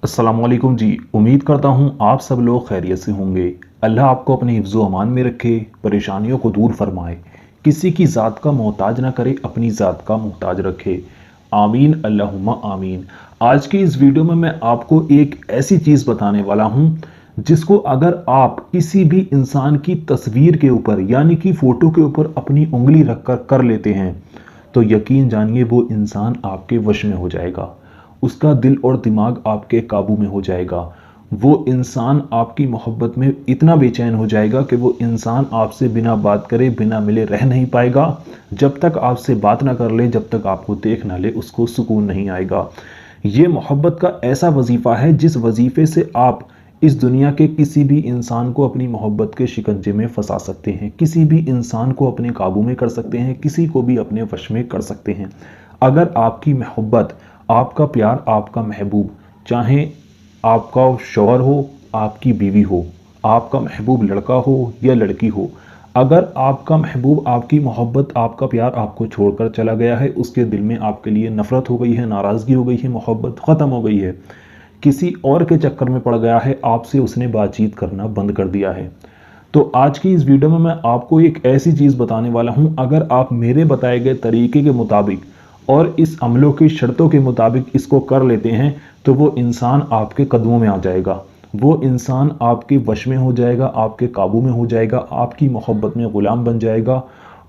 अस्सलामुअलैकुम जी। उम्मीद करता हूँ आप सब लोग खैरियत से होंगे। अल्लाह आपको अपने हिफ्ज़ व अमान में रखे, परेशानियों को दूर फरमाए, किसी की ज़ात का मोहताज ना करे, अपनी ज़ात का मोहताज रखे। आमीन अल्लाहुम्मा आमीन। आज की इस वीडियो में मैं आपको एक ऐसी चीज़ बताने वाला हूँ जिसको अगर आप किसी भी इंसान की तस्वीर के ऊपर यानी कि फ़ोटो के ऊपर अपनी उंगली रख कर लेते हैं तो यकीन जानिए वो इंसान आपके वश में हो जाएगा। उसका दिल और दिमाग आपके काबू में हो जाएगा। वो इंसान आपकी मोहब्बत में इतना बेचैन हो जाएगा कि वो इंसान आपसे बिना बात करे, बिना मिले रह नहीं पाएगा। जब तक आपसे बात ना कर ले, जब तक आपको देख ना ले, उसको सुकून नहीं आएगा। ये मोहब्बत का ऐसा वजीफ़ा है जिस वजीफ़े से आप इस दुनिया के किसी भी इंसान को अपनी मोहब्बत के शिकंजे में फंसा सकते हैं, किसी भी इंसान को अपने काबू में कर सकते हैं, किसी को भी अपने वश में कर सकते हैं। अगर आपकी मोहब्बत, आपका प्यार, आपका महबूब, चाहे आपका शौहर हो, आपकी बीवी हो, आपका महबूब लड़का हो या लड़की हो, अगर आपका महबूब, आपकी मोहब्बत, आपका प्यार आपको छोड़कर चला गया है, उसके दिल में आपके लिए नफ़रत हो गई है, नाराज़गी हो गई है, मोहब्बत ख़त्म हो गई है, किसी और के चक्कर में पड़ गया है, आपसे उसने बातचीत करना बंद कर दिया है, तो आज की इस वीडियो में मैं आपको एक ऐसी चीज़ बताने वाला हूं, अगर आप मेरे बताए गए तरीके के मुताबिक और इस अमलों की शर्तों के मुताबिक इसको कर लेते हैं तो वो इंसान आपके कदमों में आ जाएगा। वो इंसान आपके वश में हो जाएगा, आपके काबू में हो जाएगा, आपकी मोहब्बत में ग़ुलाम बन जाएगा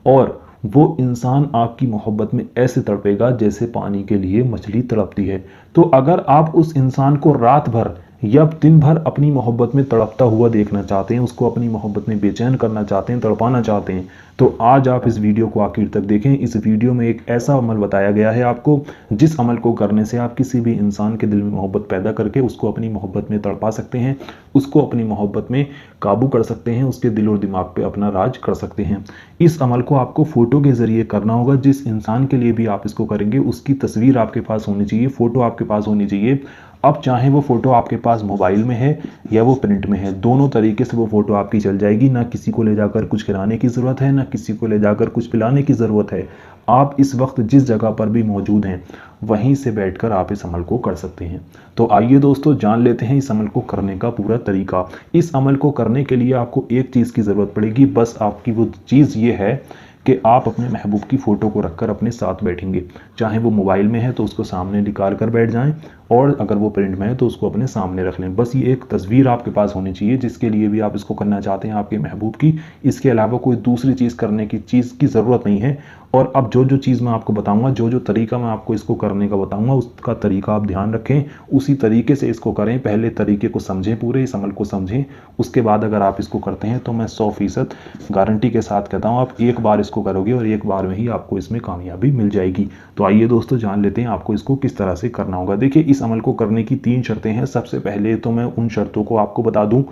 और वो इंसान आपकी मोहब्बत में ऐसे तड़पेगा जैसे पानी के लिए मछली तड़पती है। तो अगर आप उस इंसान को रात भर या दिन भर अपनी मोहब्बत में तड़पता हुआ देखना चाहते हैं, उसको अपनी मोहब्बत में बेचैन करना चाहते हैं, तड़पाना चाहते हैं, तो आज आप इस वीडियो को आखिर तक देखें। इस वीडियो में एक ऐसा अमल बताया गया है आपको, जिस अमल को करने से आप किसी भी इंसान के दिल में मोहब्बत पैदा करके उसको अपनी मोहब्बत में तड़पा सकते हैं, उसको अपनी मोहब्बत में काबू कर सकते हैं, उसके दिल और दिमाग पे अपना राज कर सकते हैं। इस अमल को आपको फ़ोटो के ज़रिए करना होगा। जिस इंसान के लिए भी आप इसको करेंगे उसकी तस्वीर आपके पास होनी चाहिए, फ़ोटो आपके पास होनी चाहिए। अब चाहे वो फ़ोटो आपके पास मोबाइल में है या वो प्रिंट में है, दोनों तरीके से वो फ़ोटो आपकी चल जाएगी। ना किसी को ले जाकर कुछ खिलाने की ज़रूरत है, ना किसी को ले जाकर कुछ पिलाने की ज़रूरत है। आप इस वक्त जिस जगह पर भी मौजूद हैं वहीं से बैठकर आप इस अमल को कर सकते हैं। तो आइए दोस्तों, जान लेते हैं इस अमल को करने का पूरा तरीका। इस अमल को करने के लिए आपको एक चीज़ की ज़रूरत पड़ेगी, बस आपकी वो चीज़ ये है कि आप अपने महबूब की फ़ोटो को रखकर अपने साथ बैठेंगे। चाहे वो मोबाइल में है तो उसको सामने निकाल कर बैठ जाएं, और अगर वो प्रिंट में है तो उसको अपने सामने रख लें। बस ये एक तस्वीर आपके पास होनी चाहिए जिसके लिए भी आप इसको करना चाहते हैं आपके महबूब की। इसके अलावा कोई दूसरी चीज़ करने की ज़रूरत नहीं है। और अब जो जो चीज़ मैं आपको बताऊंगा, जो जो तरीका मैं आपको इसको करने का बताऊंगा, उसका तरीका आप ध्यान रखें, उसी तरीके से इसको करें। पहले तरीके को समझें, पूरे इस अमल को समझें, उसके बाद अगर आप इसको करते हैं तो मैं 100% गारंटी के साथ कहता हूँ आप एक बार इसको करोगे और एक बार में ही आपको इसमें कामयाबी मिल जाएगी। तो आइए दोस्तों, जान लेते हैं आपको इसको किस तरह से करना होगा। देखिए, इस अमल को करने की 3 शर्तें हैं। सबसे पहले तो मैं उन शर्तों को आपको बता दूं।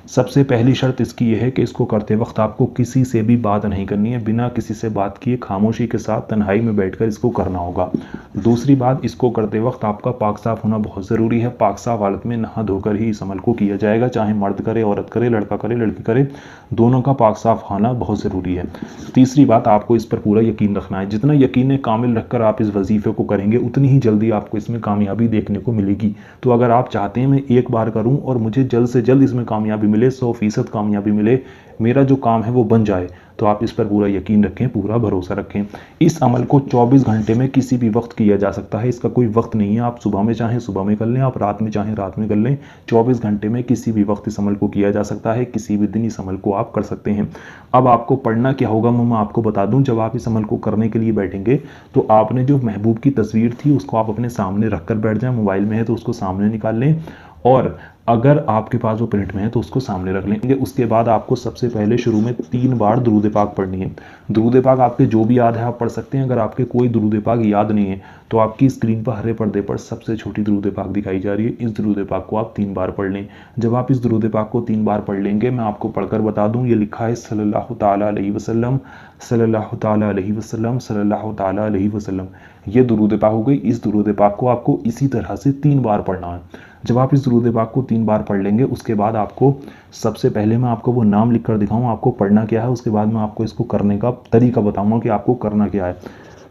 सबसे पहली शर्त इसकी यह है कि इसको करते वक्त आपको किसी से भी बात नहीं करनी है, बिना किसी से बात किए खामोशी के साथ तन्हाई में बैठकर इसको करना होगा। दूसरी बात, इसको करते वक्त आपका पाक साफ होना बहुत ज़रूरी है। पाक साफ हालत में नहा धोकर ही इस अमल को किया जाएगा, चाहे मर्द करे, औरत करे, लड़का करे, लड़की करे, दोनों का पाक साफ होना बहुत ज़रूरी है। तीसरी बात, आपको इस पर पूरा यकीन रखना है। जितना यकीन कामिल रखकर आप इस वजीफ़े को करेंगे उतनी ही जल्दी आपको इसमें कामयाबी देखने को मिलेगी। तो अगर आप चाहते हैं मैं एक बार करूं और मुझे जल्द से जल्द इसमें कामयाबी मिले, 100% कामयाबी मिले, मेरा जो काम है वो बन जाए, तो आप इस पर पूरा यकीन रखें, पूरा भरोसा रखें। इस अमल को 24 घंटे में किसी भी वक्त किया जा सकता है। इसका कोई वक्त नहीं है। आप सुबह में चाहें सुबह में कर लें, आप रात में चाहें रात में कर लें। 24 घंटे में किसी भी वक्त इस अमल को किया जा सकता है, किसी भी दिन इस अमल को आप कर सकते हैं। अब आपको पढ़ना क्या होगा मैं आपको बता दूं। जब आप इस अमल को करने के लिए बैठेंगे तो आपने जो महबूब की तस्वीर थी उसको आप अपने सामने रख कर बैठ जाएं। मोबाइल में है तो उसको सामने निकाल लें, और अगर आपके पास वो प्रिंट में है तो उसको सामने रख लेंगे। उसके बाद आपको सबसे पहले शुरू में 3 बार दुरूद पाक पढ़नी है। दुरूद पाक आपके जो भी याद है आप पढ़ सकते हैं। अगर आपके कोई दुरूद पाक याद नहीं है तो आपकी स्क्रीन पर हरे पर्दे पर सबसे छोटी दुरूद पाक दिखाई जा रही है। इस दुरूद पाक को आप 3 बार पढ़ लें। जब आप इस दुरूद पाक को 3 बार पढ़ लेंगे, मैं आपको पढ़कर बता दूं, ये लिखा है सल्लल्लाहु ताला अलैहि वसल्लम, सल्लल्लाहु ताला अलैहि वसल्लम, सल्लल्लाहु ताला अलैहि वसल्लम। ये दुरूद पाक हो गई। इस दुरूद पाक को आपको इसी तरह से 3 बार पढ़ना है। जब आप इस दुरूद पाक को 3 बार पढ़ लेंगे, उसके बाद आपको सबसे पहले मैं आपको वो नाम लिख कर दिखाऊँ आपको पढ़ना क्या है, उसके बाद मैं आपको इसको करने का तरीका बताऊंगा कि आपको करना क्या है।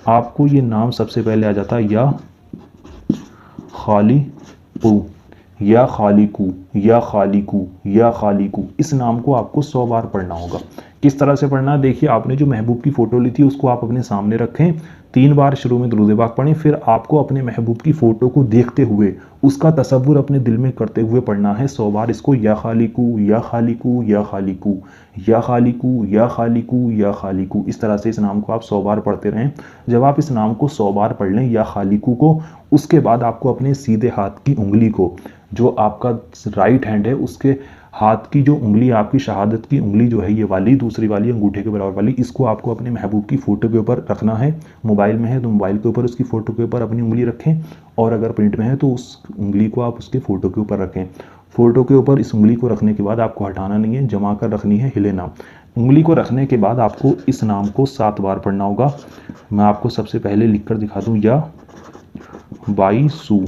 आपको ये नाम सबसे पहले आ जाता है या खाली पू। या खालिकू, या खालिकू, या खालिकू। इस नाम को आपको 100 बार पढ़ना होगा। किस तरह से पढ़ना है देखिए, आपने जो महबूब की फ़ोटो ली थी उसको आप अपने सामने रखें, 3 बार शुरू में दुरूद पाक पढ़ें, फिर आपको अपने महबूब की फ़ोटो को देखते हुए उसका तसव्वुर अपने दिल में करते हुए पढ़ना है 100 बार इसको, या खालिकू, या खालिकू, या खालिकू, या खालिकू, या खालिकू, या खालिकू। इस तरह से इस नाम को आप 100 बार पढ़ते रहें। जब आप इस नाम को 100 बार पढ़ लें, या खालिकू को, उसके बाद आपको अपने सीधे हाथ की उंगली को, जो आपका राइट हैंड है, उसके हाथ की जो उंगली, आपकी शहादत की उंगली जो है, ये वाली दूसरी वाली अंगूठे के बराबर वाली, इसको आपको अपने महबूब की फ़ोटो के ऊपर रखना है। मोबाइल में है तो मोबाइल के ऊपर उसकी फ़ोटो के ऊपर अपनी उंगली रखें, और अगर प्रिंट में है तो उस उंगली को आप उसके फ़ोटो के ऊपर रखें। फ़ोटो के ऊपर इस उंगली को रखने के बाद आपको हटाना नहीं है, जमा कर रखनी है, हिले ना। उंगली को रखने के बाद आपको इस नाम को 7 बार पढ़ना होगा। मैं आपको सबसे पहले लिख कर दिखा दूँ, या बाईसू।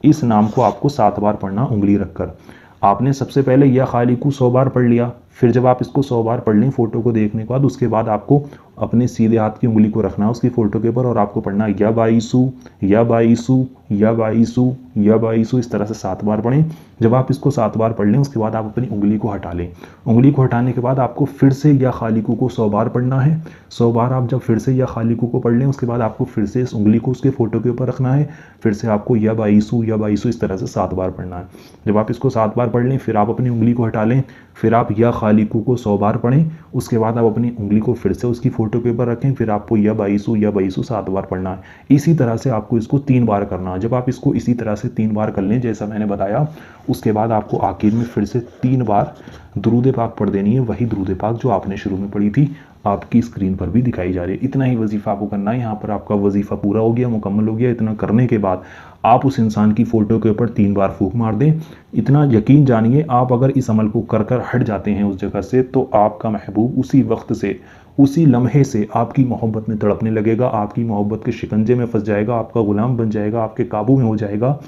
इस नाम को आपको 7 बार पढ़ना उंगली रखकर। आपने सबसे पहले या खालिकू 100 बार पढ़ लिया, फिर जब आप इसको 100 बार पढ़ लें फ़ोटो को देखने के बाद, उसके बाद आपको अपने सीधे हाथ की उंगली को रखना है उसकी फ़ोटो के ऊपर, और आपको पढ़ना है या बाईसू, या बाईसू, या बाईसू, या बाईसू। इस तरह से 7 बार पढ़ें। जब आप इसको 7 बार पढ़ लें उसके बाद आप अपनी उंगली को हटा लें। उंगली को हटाने के बाद आपको फिर से या खालिकू को 100 बार पढ़ना है। 100 बार आप जब फिर से या खालिकू को पढ़ लें उसके बाद आपको फिर से इस उंगली को उसके फ़ोटो के ऊपर रखना है, फिर से आपको या बाईसू, या बाईसू, इस तरह से 7 बार पढ़ना है। जब आप इसको 7 बार पढ़ लें फिर आप अपनी उंगली को हटा लें, फिर आप या खालिकू को 100 बार पढ़ें, उसके बाद आप अपनी उंगली को फिर से उसकी फ़ोटो के ऊपर रखें, फिर आपको या बाईसू, या बाईसू 7 बार पढ़ना है। इसी तरह से आपको इसको 3 बार करना है। जब आप इसको इसी तरह से 3 बार कर लें जैसा मैंने बताया, उसके बाद आपको आखिर में फिर से 3 बार दुरूद पाक पढ़ देनी है, वही दुरूद पाक जो आपने शुरू में पढ़ी थी, आपकी स्क्रीन पर भी दिखाई जा रही है। इतना ही वजीफ़ा आपको करना है। यहाँ पर आपका वजीफ़ा पूरा हो गया, मुकम्मल हो गया। इतना करने के बाद आप उस इंसान की फ़ोटो के ऊपर 3 बार फूंक मार दें। इतना यकीन जानिए, आप अगर इस अमल को कर कर हट जाते हैं उस जगह से, तो आपका महबूब उसी वक्त से, उसी लम्हे से आपकी मोहब्बत में तड़पने लगेगा, आपकी मोहब्बत के शिकंजे में फंस जाएगा, आपका ग़ुलाम बन जाएगा, आपके काबू में हो जाएगा।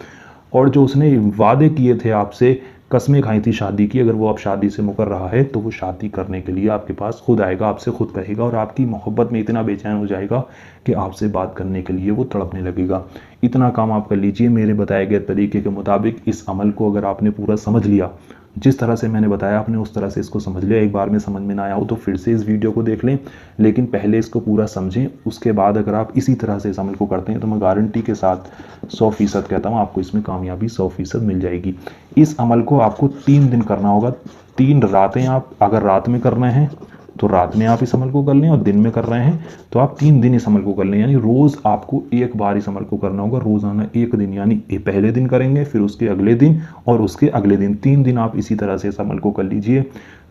और जो उसने वादे किए थे आपसे, कस्में खाई थी शादी की, अगर वो अब शादी से मुकर रहा है तो वो शादी करने के लिए आपके पास खुद आएगा, आपसे खुद कहेगा, और आपकी मोहब्बत में इतना बेचैन हो जाएगा कि आपसे बात करने के लिए वो तड़पने लगेगा। इतना काम आप कर लीजिए मेरे बताए गए तरीके के मुताबिक। इस अमल को अगर आपने पूरा समझ लिया, जिस तरह से मैंने बताया आपने उस तरह से इसको समझ लिया, एक बार में समझ में ना आया हो तो फिर से इस वीडियो को देख लें, लेकिन पहले इसको पूरा समझें। उसके बाद अगर आप इसी तरह से इस अमल को करते हैं तो मैं गारंटी के साथ 100% कहता हूँ आपको इसमें कामयाबी 100% मिल जाएगी। इस अमल को आपको 3 दिन करना होगा, 3 रातें। आप अगर रात में कर रहे हैं तो रात में आप इस अमल को कर लें, और दिन में कर रहे हैं तो आप 3 दिन इस अमल को कर लें। यानी रोज़ आपको 1 बार इस अमल को करना होगा, रोज़ाना 1 दिन। यानी पहले दिन करेंगे, फिर उसके अगले दिन, और उसके अगले दिन। 3 दिन आप इसी तरह से इस अमल को कर लीजिए।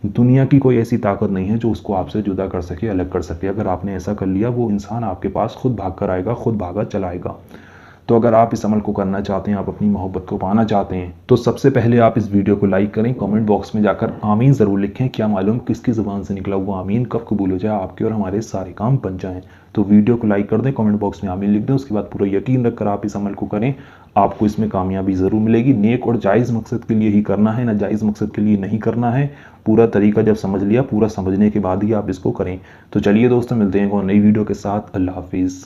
दुनिया की कोई ऐसी ताकत नहीं है जो उसको आपसे जुदा कर सके, अलग कर सके। अगर आपने ऐसा कर लिया, वो इंसान आपके पास खुद भाग कर आएगा, खुद भागा चलाएगा। तो अगर आप इस अमल को करना चाहते हैं, आप अपनी मोहब्बत को पाना चाहते हैं, तो सबसे पहले आप इस वीडियो को लाइक करें, कमेंट बॉक्स में जाकर आमीन ज़रूर लिखें। क्या मालूम किसकी ज़ुबान से निकला हुआ आमीन कब कबूल हो जाए, आपके और हमारे सारे काम बन जाएं। तो वीडियो को लाइक कर दें, कमेंट बॉक्स में आमीन लिख दें, उसके बाद पूरा यकीन रखकर आप इस अमल को करें, आपको इसमें कामयाबी ज़रूर मिलेगी। नेक और जायज़ मकसद के लिए ही करना है, नाजायज़ मकसद के लिए नहीं करना है। पूरा तरीका जब समझ लिया, पूरा समझने के बाद ही आप इसको करें। तो चलिए दोस्तों, मिलते हैं एक और नई वीडियो के साथ। अल्लाह हाफिज़।